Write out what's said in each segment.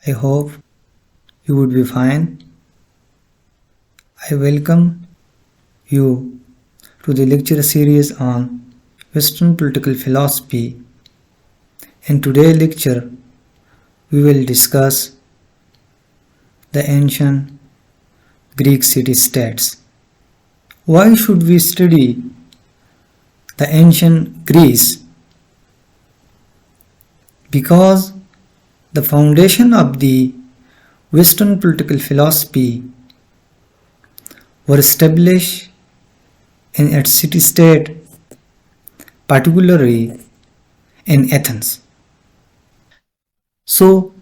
I hope you would be fine. I welcome you to the lecture series on Western political philosophy. In today's lecture, we will discuss the ancient Greek city-states. Why should we study the ancient Greece? Because the foundation of the Western political philosophy were established in its city-state, particularly in Athens. So,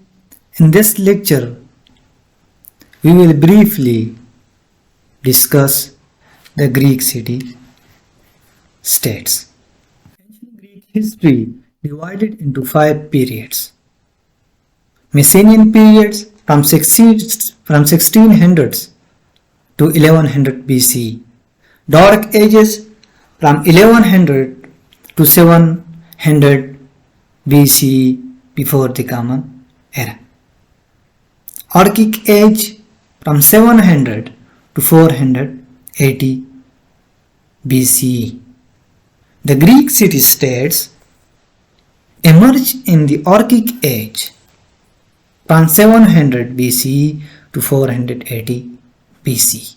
in this lecture, we will briefly discuss the Greek city-states. Ancient Greek history divided into 5 periods. Mycenaean periods from 1600s to 1100 BC. Dark Ages from 1100 to 700 BC before the Common Era. Archaic Age from 700 to 480 BC. The Greek city-states emerged in the Archaic Age from 700 BC to 480 BC.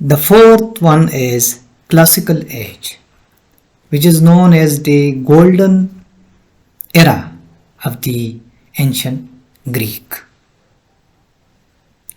the fourth one is classical age, which is known as the golden era of the ancient Greek.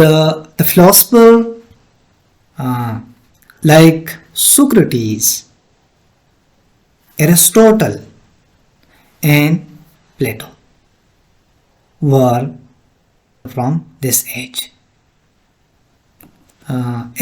The philosopher like Socrates, Aristotle and Plato were from this age.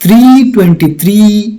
323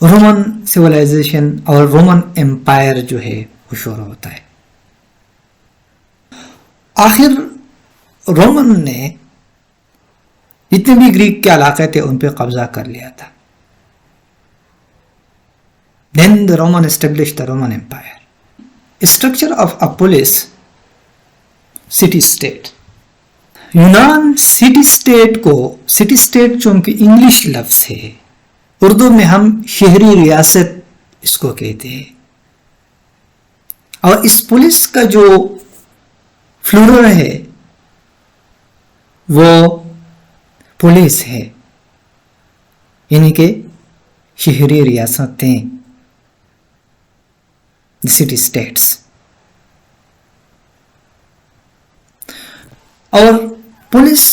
Roman civilisation اور Roman empire جو ہے وہ شروع ہوتا ہے. آخر Roman نے جتنے بھی گریک کے علاقے تھے ان پہ قبضہ کر لیا تھا. Then the Roman established the Roman Empire. Structure of a polis, city state. یونان سٹی اسٹیٹ کو، سٹی اسٹیٹ چونکہ انگلش لفظ ہے، اردو میں ہم شہری ریاست اس کو کہتے ہیں. اور اس پولیس کا جو فلورل ہے وہ پولیس ہے، یعنی کہ شہری ریاستیں، سٹی اسٹیٹس. اور پولیس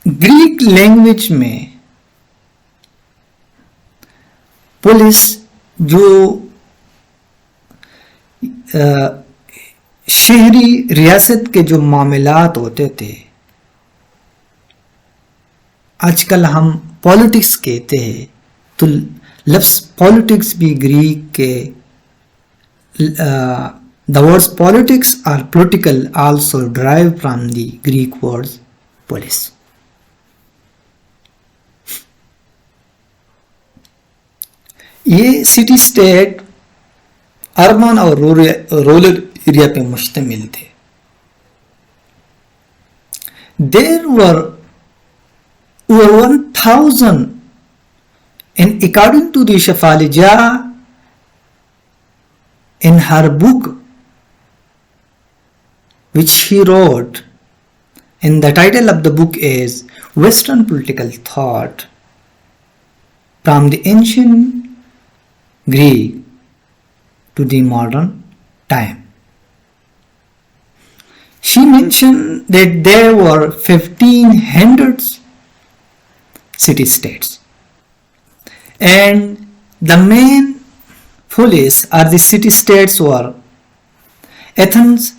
گریک لینگویج میں پولیس جو شہری ریاست کے جو معاملات ہوتے تھے، آج کل ہم پالیٹکس کہتے ہیں، تو لفظ پالیٹکس بھی گریک کے the words politics or political also derive from the Greek words polis. یہ سٹی اسٹیٹ اربن اور رورل ایریا پہ مشتمل تھے. There were over 1,000 and according to the Shafalija in her book which he wrote, and the title of the book is Western Political Thought from the Ancient Greek to the Modern Time. She mentioned that there were 1,500 city-states, and the main polis or the city-states were Athens,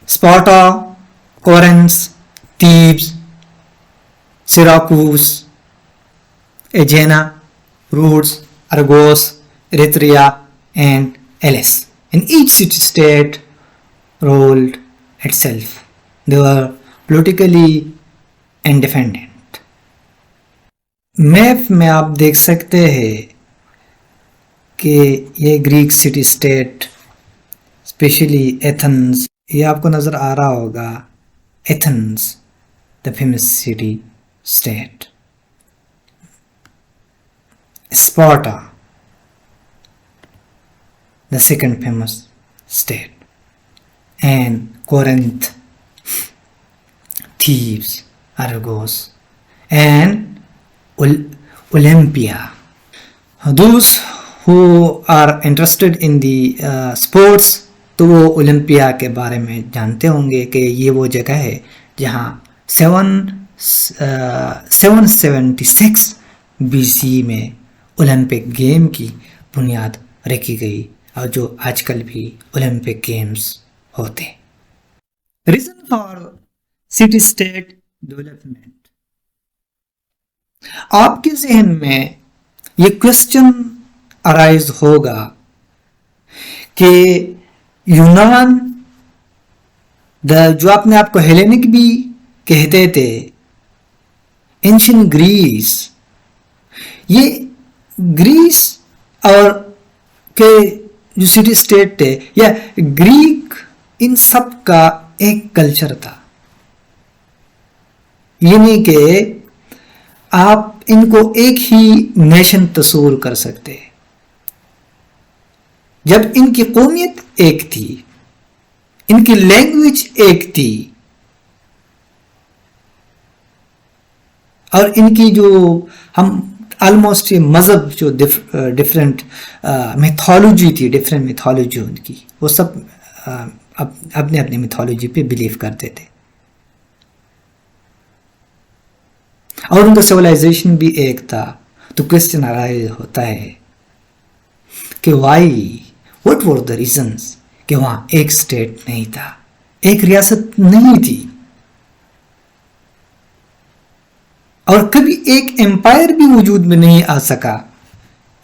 Sparta, Corinth, Thebes, Syracuse, Aegina, Rhodes, Argos, Eretria, and Elis. And each city-state ruled itself. They were politically independent. Map میں آپ دیکھ سکتے ہیں کہ یہ Greek city state, especially Athens, یہ آپ کو نظر آ رہا ہوگا. Athens the famous city state, Sparta the second famous state, and Corinth, Thebes, Argos and Olympia. Those who are interested in the sports تو وہ اولمپیا کے بارے میں جانتے ہوں گے کہ یہ وہ جگہ ہے جہاں 776 BC میں اولمپک گیم کی بنیاد رکھی گئی، اور جو آج کل بھی اولمپک گیمز ہوتے. Reason for city state development. آپ کے ذہن میں یہ کوشچن ارائز ہوگا کہ یونان جو اپنے آپ کو ہیلینک بھی کہتے تھے، اینشین گریس، یہ گریس اور کے جو سٹی اسٹیٹ تھے یا گریک، ان سب کا ایک کلچر تھا. یعنی کہ آپ ان کو ایک ہی نیشن تصور کر سکتے ہیں. جب ان کی قومیت ایک تھی، ان کی لینگویج ایک تھی، اور ان کی جو ہم آلموسٹ مذہب جو ڈفرینٹ میتھولوجی تھی، ڈفرینٹ میتھولوجی ان کی، وہ سب اپنے اپنے میتھولوجی پہ بلیو کرتے تھے. اور ان کا سویلائزیشن بھی ایک تھا. تو کوشچن ارائز ہوتا ہے کہ what were the reasons کہ وہاں ایک اسٹیٹ نہیں تھا، ایک ریاست نہیں تھی. اور کبھی ایک امپائر بھی وجود میں نہیں آ سکا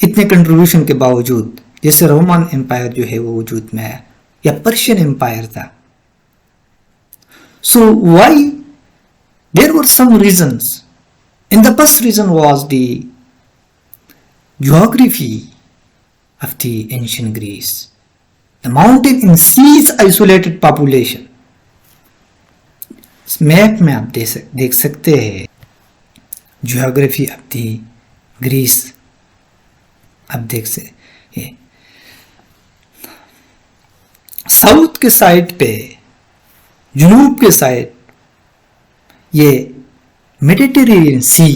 اتنے کنٹریبیوشن کے باوجود، جیسے رومن امپائر جو ہے وہ وجود میں آیا یا پرشین امپائر تھا. So why? There were some reasons. And the first reason was the geography of the ancient Greece. The mountain and seas isolated population. اس میپ میں آپ دیکھ سکتے ہیں جیوگرافی آف دی گریس. آپ دیکھ سکتے ساؤتھ کے سائڈ پہ، جنوب کے سائڈ یہ میڈیٹرینین سی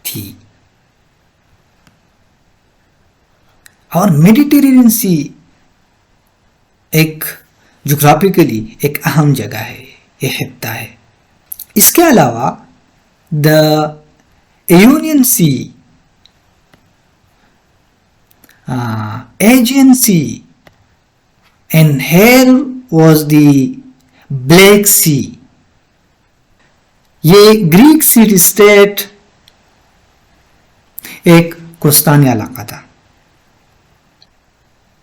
تھی، اور میڈیٹرینین سی ایک جغرافیکلی ایک اہم جگہ ہے، یہ خطہ ہے. اس کے علاوہ the Ionian sea, Aegean sea, and here was the Black sea. یہ گریک سٹی اسٹیٹ ایک کوستانی علاقہ تھا.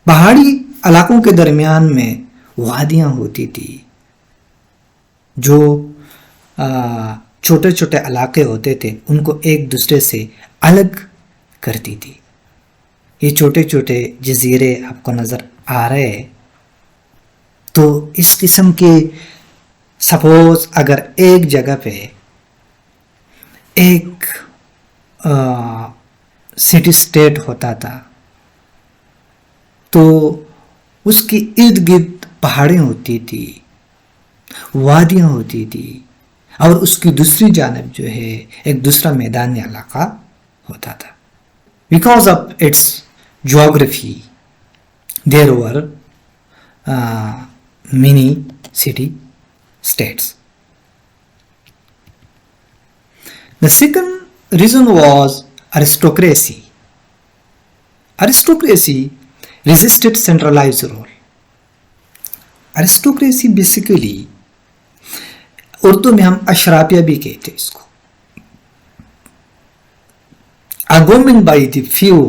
پہاڑی علاقوں کے درمیان میں وادیاں ہوتی تھی جو چھوٹے چھوٹے علاقے ہوتے تھے ان کو ایک دوسرے سے الگ کرتی تھی. یہ چھوٹے چھوٹے جزیرے آپ کو نظر آ رہے ہیں. تو اس قسم کے سپوز اگر ایک جگہ پہ ایک سٹی اسٹیٹ ہوتا تھا تو اس کی ارد گرد پہاڑیں ہوتی تھی، وادیاں ہوتی تھی، اور اس کی دوسری جانب جو ہے ایک دوسرا میدانی علاقہ ہوتا تھا. Because of its geography there were many city states. The second reason was aristocracy. Aristocracy resisted centralized rule. Aristocracy basically Urdu میں ہم اشرافیہ بھی کہتے ہیں اس کو. A government by the few.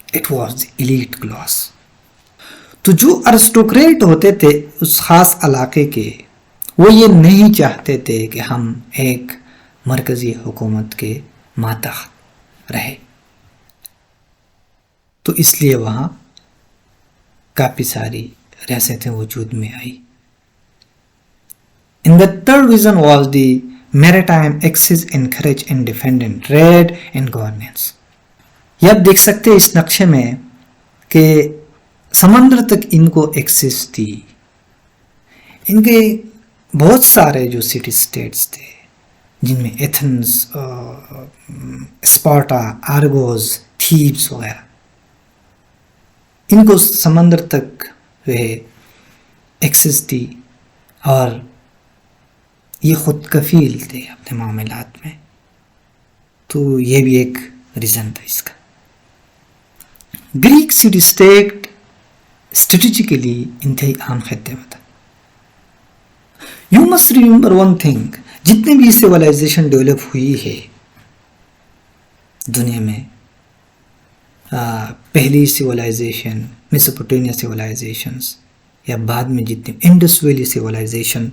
It was the elite class. تو جو ارسٹوکریٹ ہوتے تھے اس خاص علاقے کے، وہ یہ نہیں چاہتے تھے کہ ہم ایک مرکزی حکومت کے ماتحت رہے، تو اس لیے وہاں کافی ساری ریاستیں وجود میں آئی. And the third reason was the maritime access encouraged independent trade and governance. یہ آپ دیکھ سکتے ہیں اس نقشے میں کہ سمندر تک ان کو ایکسیس تھی. ان کے بہت سارے جو سٹی اسٹیٹس تھے جن میں ایتھنس، اسپارٹا، آرگوز، تھیبس وغیرہ، ان کو سمندر تک جو ہے ایکسیس تھی اور یہ خود کفیل تھے اپنے معاملات میں. تو یہ بھی ایک ریزن تھا اس کا. گریک سٹی اسٹیٹ اسٹریٹجیکلی انتہائی اہم خطے میں تھا. You must remember one thing, جتنے بھی سیولائزیشن ڈیولپ ہوئی ہے دنیا میں، پہلی سیولائزیشن میسوپوٹیمیا سیولائزیشنز یا بعد میں جتنے انڈس ویلی سیولائزیشن،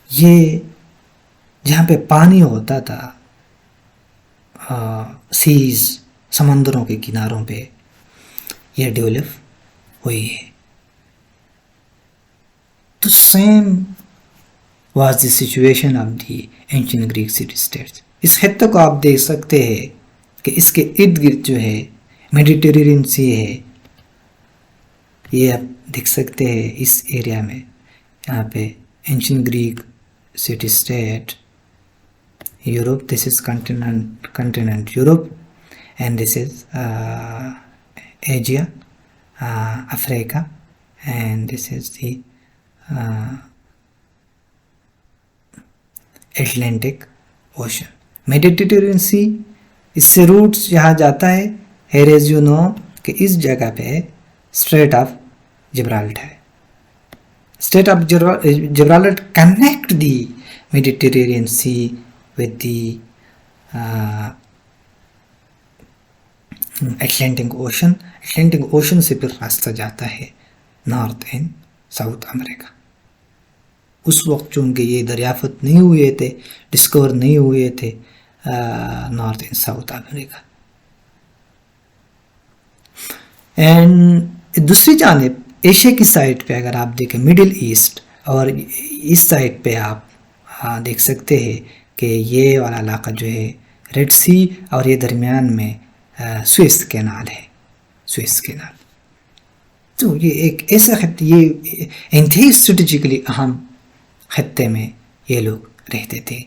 یہ جہاں پہ پانی ہوتا تھا، سیز، سمندروں کے کناروں پہ، یہ ڈیولپ ہوئی ہے. تو same was the situation of the ancient Greek city states. اس خطے کو آپ دیکھ سکتے ہیں کہ اس کے ارد گرد جو ہے میڈیٹرینین سی ہے. یہ آپ دیکھ سکتے ہیں اس ایریا میں، یہاں پہ ancient Greek city state, Europe, this is continent Europe, and this is Asia, Africa, and this is the Atlantic ocean. Mediterranean sea, اس سے روٹس یہاں جاتا ہے، ایز یو نو کہ اس جگہ پہ اسٹریٹ آف جبرالٹر ہے. State of Gibraltar connect the Mediterranean Sea with the Atlantic Ocean. Atlantic Ocean سے پھر راستہ جاتا ہے نارتھ اینڈ ساؤتھ امریکہ. اس وقت چونکہ یہ دریافت نہیں ہوئے تھے، ڈسکور نہیں ہوئے تھے north and south America. And دوسری جانب ایشیا کی سائڈ پہ اگر آپ دیکھیں مڈل ایسٹ، اور اس سائڈ پہ آپ دیکھ سکتے ہیں کہ یہ والا علاقہ جو ہے ریڈ سی، اور یہ درمیان میں سوئس کینال ہے. سوئس کینال تو یہ ایک ایسا خطہ، یہ انتہائی اسٹریٹجیکلی اہم خطے میں یہ لوگ رہتے تھے،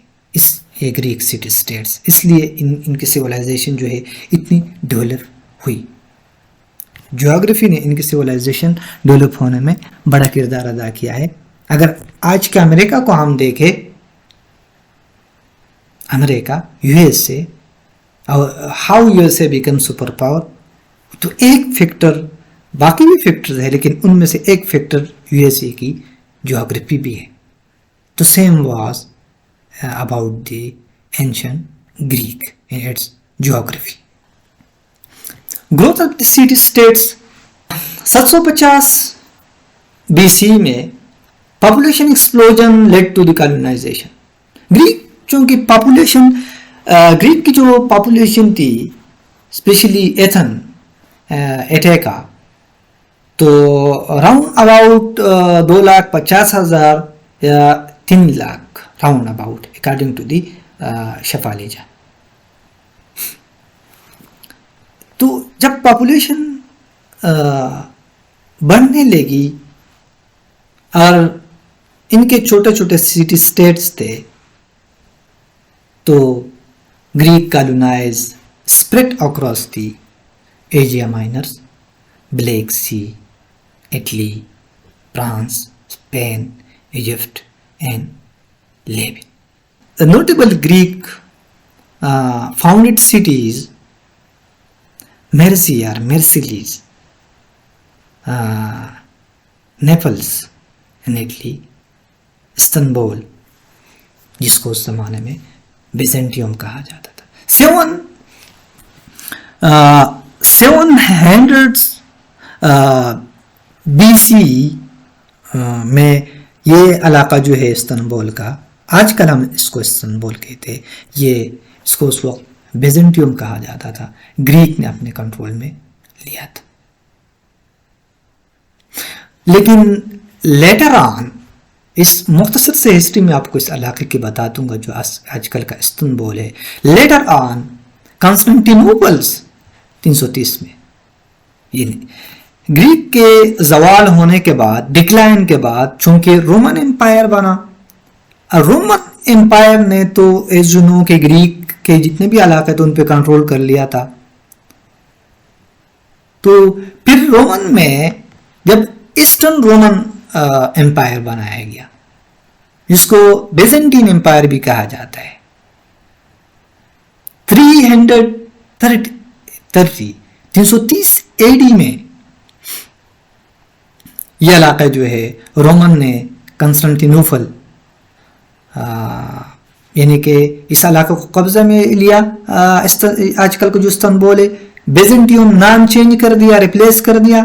یہ گریک سٹی اسٹیٹس. اس لیے ان کی سویلائزیشن جو ہے اتنی ڈیولپ ہوئی. جیوگرافی نے ان کی سویلائزیشن ڈیولپ ہونے میں بڑا کردار ادا کیا ہے. اگر آج کے امریکہ کو ہم دیکھیں، امریکہ U S A, how U S A become super power, تو ایک فیکٹر، باقی بھی فیکٹرز ہیں لیکن ان میں سے ایک فیکٹر یو ایس اے کی جیوگرافی بھی ہے. تو same was about the ancient Greek in its geography. Growth of the city states 750 B C میں population explosion lead to the colonization. Greek چونکہ گریک کی جو پاپولیشن تھی اسپیشلی ایتھن ایٹیکا، تو راؤنڈ اباؤٹ 2,50,000 یا 3 lakh round about according to the شفالیجا. تو جب پاپولیشن بڑھنے لگی اور ان کے چھوٹے چھوٹے سٹی اسٹیٹس تھے، تو Greek colonise spread across the Asia Minors, Black Sea, Italy, France, Spain, Egypt and Libya. The notable Greek founded cities Mercia or Marseilles, Naples in Italy, Istanbul جس کو اس زمانے میں بیزنٹیوم کہا جاتا تھا. 700 بی سی میں یہ علاقہ جو ہے استنبول کا، آج کل ہم اس کو استنبول کہتے ہیں، یہ اس کو اس وقت بیزنٹیوم کہا جاتا تھا، گریک نے اپنے کنٹرول میں لیا تھا. لیکن لیٹر آن، اس مختصر سے ہسٹری میں آپ کو اس علاقے کی بتا دوں گا جو آج کل کا استنبول ہے. لیٹر آن کانسٹنٹینوپلس 330 میں، گریک کے زوال ہونے کے بعد، ڈکلائن کے بعد، چونکہ رومن امپائر بنا، رومن امپائر نے تو ایز یو نو کہ گریک کے جتنے بھی علاقے تھے ان پہ کنٹرول کر لیا تھا. تو پھر رومن میں جب ایسٹرن رومن امپائر بنایا گیا، جس کو بیزنٹین امپائر بھی کہا جاتا ہے، 330 اے ڈی میں یہ علاقہ جو ہے رومن نے کنسٹنٹینوپل یعنی کہ اس علاقے کو قبضہ میں لیا. آج کل کا جو استنبول ہے، بیزنٹیوم نام چینج کر دیا، ریپلیس کر دیا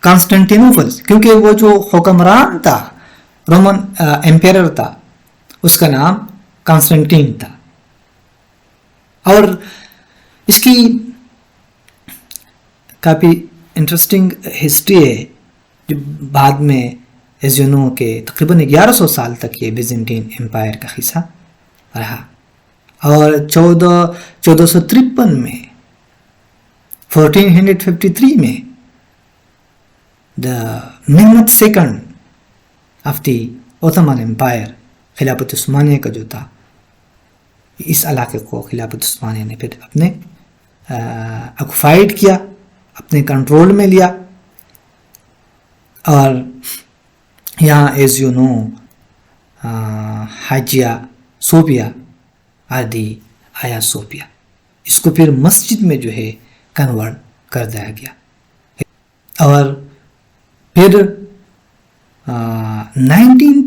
کانسٹنٹینوپل، کیونکہ وہ جو حکمران تھا، رومن امپیرر تھا، اس کا نام کانسٹنٹین تھا. اور اس کی کافی انٹرسٹنگ ہسٹری ہے، جو بعد میں ایز یو نو کہ تقریباً 1100 سال تک یہ بیزنٹین امپائر کا حصہ رہا. اور 1453 میں 1453 میں دا محمد سیکنڈ آف دی اوتھمان امپائر، خلافت عثمانیہ کا جو تھا، اس علاقے کو خلافت عثمانیہ نے پھر اپنے آکوپائیڈ کیا، اپنے کنٹرول میں لیا. اور یہاں ایز یو نو حاجیہ صوفیہ آدی آیا صوفیہ، اس کو پھر مسجد میں جو ہے کنورٹ کر دیا گیا. اور پھر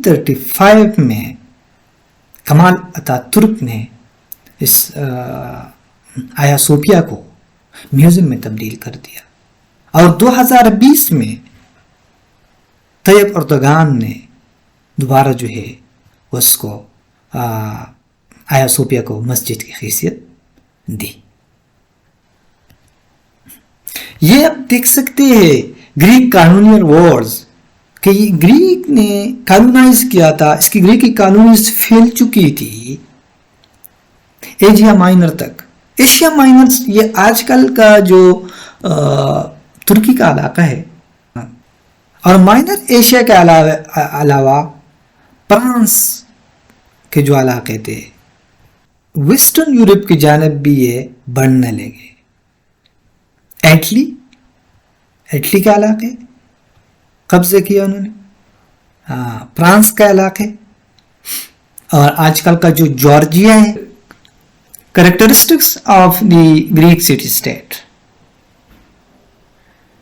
1935 میں کمال اتا ترک نے اس آیا صوفیہ کو میوزیم میں تبدیل کر دیا، اور 2020 میں طیب اردگان نے دوبارہ جو ہے اس کو آیا صوفیہ کو مسجد کی حیثیت دی۔ یہ آپ دیکھ سکتے ہیں گریک کالونیل وارز کہ یہ گریک نے کالونائز کیا تھا، اس کی گریک کی کالونیز پھیل چکی تھی ایشیا مائنر تک۔ ایشیا مائنر یہ آج کل کا جو ترکی کا علاقہ ہے، اور مائنر ایشیا کے علاوہ فرانس کے جو علاقے تھے، ویسٹرن یورپ کی جانب بھی یہ بڑھنے لگے۔ اٹلی کے علاقے قبضے کیا انہوں نے، فرانس کا علاقے، اور آج کل کا جو جارجیا ہے۔ Characteristics of the Greek city-state.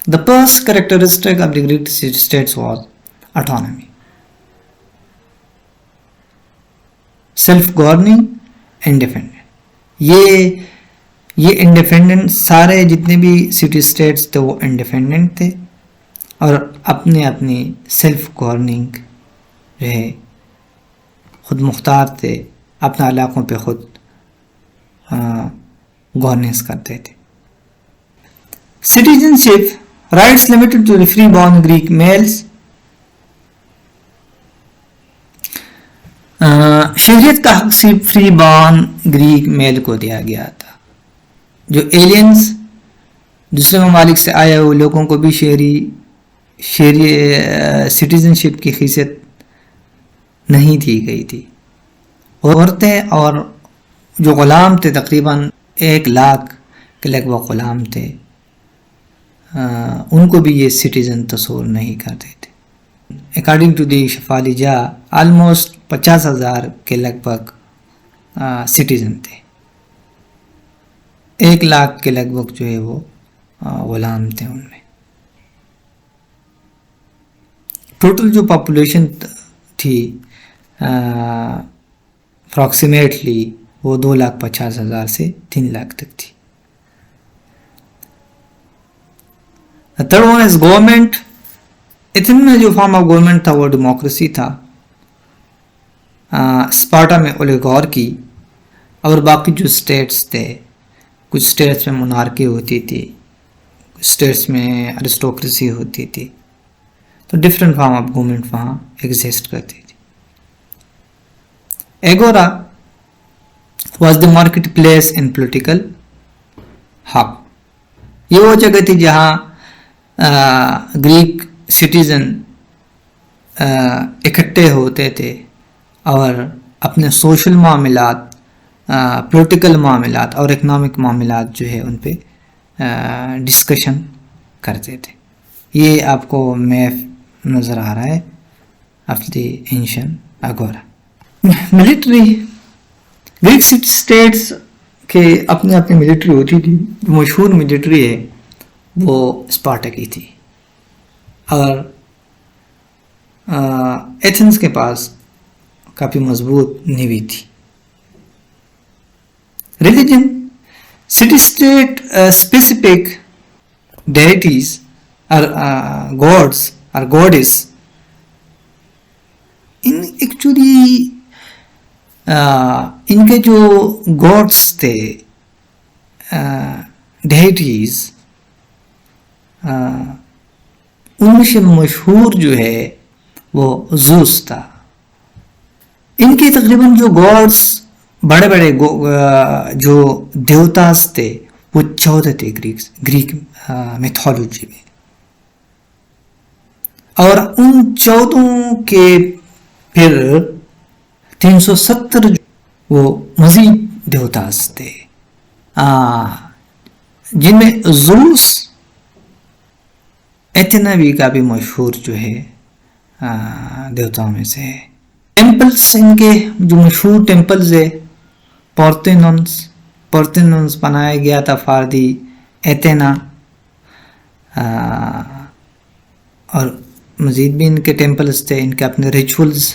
The first characteristic of the Greek city-states was autonomy, self-governing, independent. یہ انڈیپینڈنٹ، سارے جتنے بھی سٹی اسٹیٹس تھے وہ انڈیپینڈنٹ تھے اور اپنی سیلف گورننگ جو ہے خود مختار تھے، اپنے علاقوں پہ خود گورننس کرتے تھے۔ Citizenship rights limited to free born Greek males, شہریت کا حق صرف فری بورن گریک میل کو دیا گیا تھا۔ جو ایلینز، دوسرے ممالک سے آئے ہوئے لوگوں کو بھی سٹیزنشپ کی حیثیت نہیں دی گئی تھی۔ عورتیں اور جو غلام تھے، تقریباً 1 لاکھ کے لگ بھگ غلام تھے، ان کو بھی یہ سٹیزن تصور نہیں کرتے تھے۔ اکارڈنگ ٹو دی شفالیجہ آلموسٹ 50,000 کے لگ بھگ سٹیزن تھے، 1 لاکھ کے لگ بھگ جو ہے وہ غلام تھے ان میں۔ ٹوٹل جو پاپولیشن تھی اپروکسیمیٹلی وہ 2,50,000 سے 3 لاکھ تک تھی۔ Third one is government. Athens میں جو فارم آف گورنمنٹ تھا وہ ڈیموکریسی تھا۔ اسپارٹا میں اولیگارکی، اور باقی جو اسٹیٹس تھے، کچھ اسٹیٹس میں مونارکی ہوتی تھی، کچھ اسٹیٹس میں ارسٹوکریسی ہوتی تھی، تو ڈفرینٹ فارم آف گورنمنٹ وہاں ایگزسٹ کرتی تھی۔ ایگورا was the market place in political hub۔ یہ وہ جگہ تھی جہاں گریک سٹیزن اکٹھے ہوتے تھے اور اپنے سوشل معاملات، پولیٹیکل معاملات اور اکنامک معاملات جو ہے ان پہ ڈسکشن کرتے تھے۔ یہ آپ کو میپ نظر آ رہا ہے of the ancient agora. Military, Greek city states کے اپنے ملٹری ہوتی تھی۔ مشہور ملٹری ہے وہ اسپارٹا کی تھی، اور ایتھنز کے پاس کافی مضبوط نیوی تھی۔ Religion, city state specific deities اور گاڈس اور گاڈس، ان ایکچولی ان کے جو گاڈس تھے، ڈیٹیز، ان میں سے مشہور جو ہے وہ زوس تھا۔ ان کے تقریباً جو گاڈس، بڑے بڑے جو دیوتاز تھے وہ 14 تھے گریک میتھولوجی میں، اور ان 14 کے پھر 370 وہ مزید دیوتاز تھے، جن میں زوس ایتھنا کا بھی مشہور جو ہے دیوتاؤں میں سے ہے۔ ٹیمپلز، ان کے جو مشہور ٹیمپلز ہے، پارتھینونز بنایا گیا تھا فار دی ایتھنا، اور مزید بھی ان کے ٹیمپلز تھے، ان کے اپنے rituals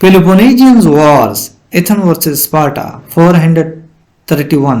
Peloponnesian Wars, Athens versus Sparta, 431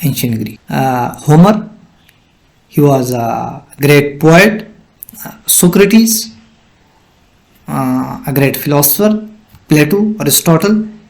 ancient Greek. Homer, he was a great poet. Socrates, a great philosopher. Plato, Aristotle,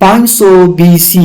500 BC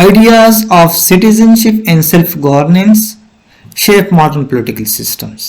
Ideas of citizenship and self-governance shape modern political systems.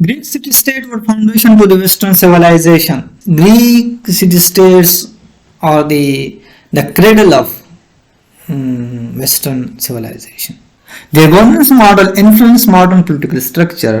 Greek city state were foundation to the Western civilization. Greek city states are the cradle of Western civilization. Their governance model influenced modern political structure.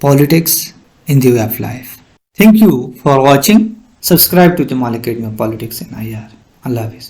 politics in the way of life. Thank you for watching. Subscribe to the Jamal Academy of Politics in IR. Allah Hafiz.